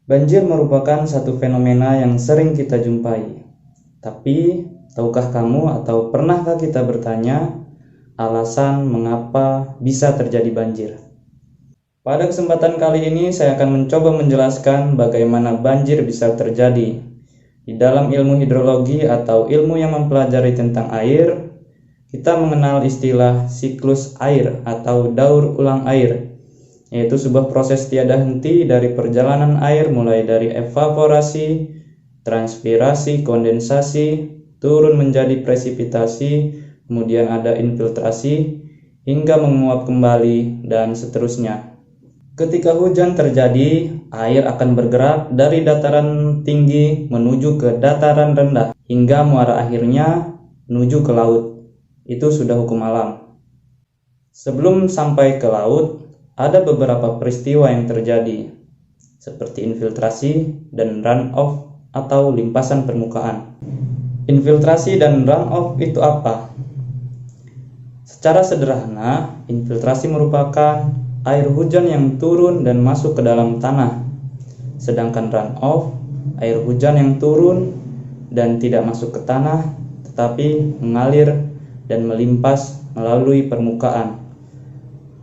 Banjir merupakan satu fenomena yang sering kita jumpai. Tapi, tahukah kamu atau pernahkah kita bertanya alasan mengapa bisa terjadi banjir? Pada kesempatan kali ini saya akan mencoba menjelaskan bagaimana banjir bisa terjadi. Di dalam ilmu hidrologi atau ilmu yang mempelajari tentang air, kita mengenal istilah siklus air atau daur ulang air, yaitu sebuah proses tiada henti dari perjalanan air mulai dari evaporasi, transpirasi, kondensasi, turun menjadi presipitasi, kemudian ada infiltrasi, hingga menguap kembali, dan seterusnya. Ketika hujan terjadi, air akan bergerak dari dataran tinggi menuju ke dataran rendah, hingga muara akhirnya menuju ke laut. Itu sudah hukum alam. Sebelum sampai ke laut, ada beberapa peristiwa yang terjadi, seperti infiltrasi dan runoff atau limpasan permukaan. Infiltrasi dan runoff itu apa? Secara sederhana, infiltrasi merupakan air hujan yang turun dan masuk ke dalam tanah. Sedangkan runoff, air hujan yang turun dan tidak masuk ke tanah, tetapi mengalir dan melimpas melalui permukaan.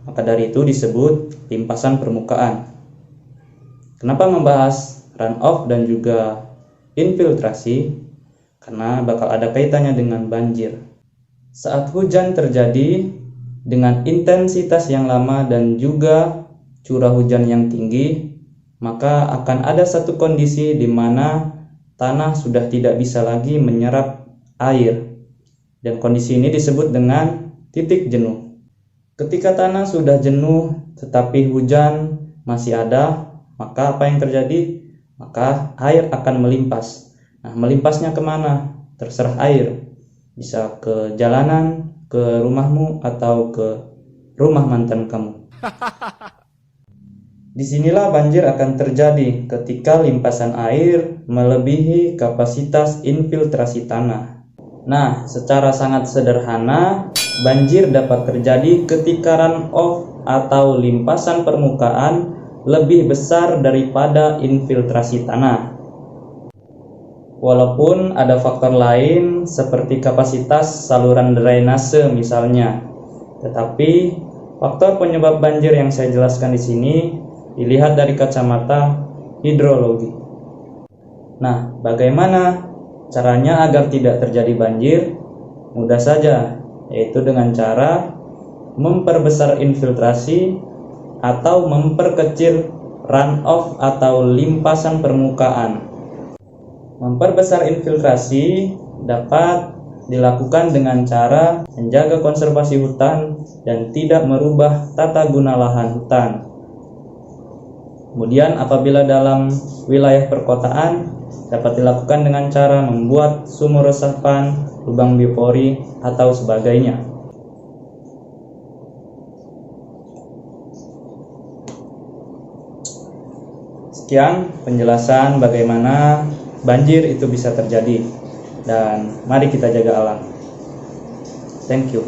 Maka dari itu disebut limpasan permukaan. Kenapa membahas runoff dan juga infiltrasi? Karena bakal ada kaitannya dengan banjir. Saat hujan terjadi dengan intensitas yang lama dan juga curah hujan yang tinggi, maka akan ada satu kondisi di mana tanah sudah tidak bisa lagi menyerap air. Dan kondisi ini disebut dengan titik jenuh. Ketika tanah sudah jenuh tetapi hujan masih ada, maka apa yang terjadi? Maka air akan melimpas. Nah, melimpasnya kemana? Terserah air. Bisa ke jalanan, ke rumahmu, atau ke rumah mantan kamu. Disinilah banjir akan terjadi ketika limpasan air melebihi kapasitas infiltrasi tanah. Nah, secara sangat sederhana, banjir dapat terjadi ketika runoff atau limpasan permukaan lebih besar daripada infiltrasi tanah. Walaupun ada faktor lain seperti kapasitas saluran drainase misalnya, tetapi faktor penyebab banjir yang saya jelaskan di sini dilihat dari kacamata hidrologi. Nah, bagaimana caranya agar tidak terjadi banjir? Mudah saja, yaitu dengan cara memperbesar infiltrasi atau memperkecil runoff atau limpasan permukaan. Memperbesar infiltrasi dapat dilakukan dengan cara menjaga konservasi hutan dan tidak merubah tata guna lahan hutan. Kemudian apabila dalam wilayah perkotaan, dapat dilakukan dengan cara membuat sumur resapan, lubang biopori, atau sebagainya. Sekian penjelasan bagaimana banjir itu bisa terjadi, dan mari kita jaga alam. Thank you.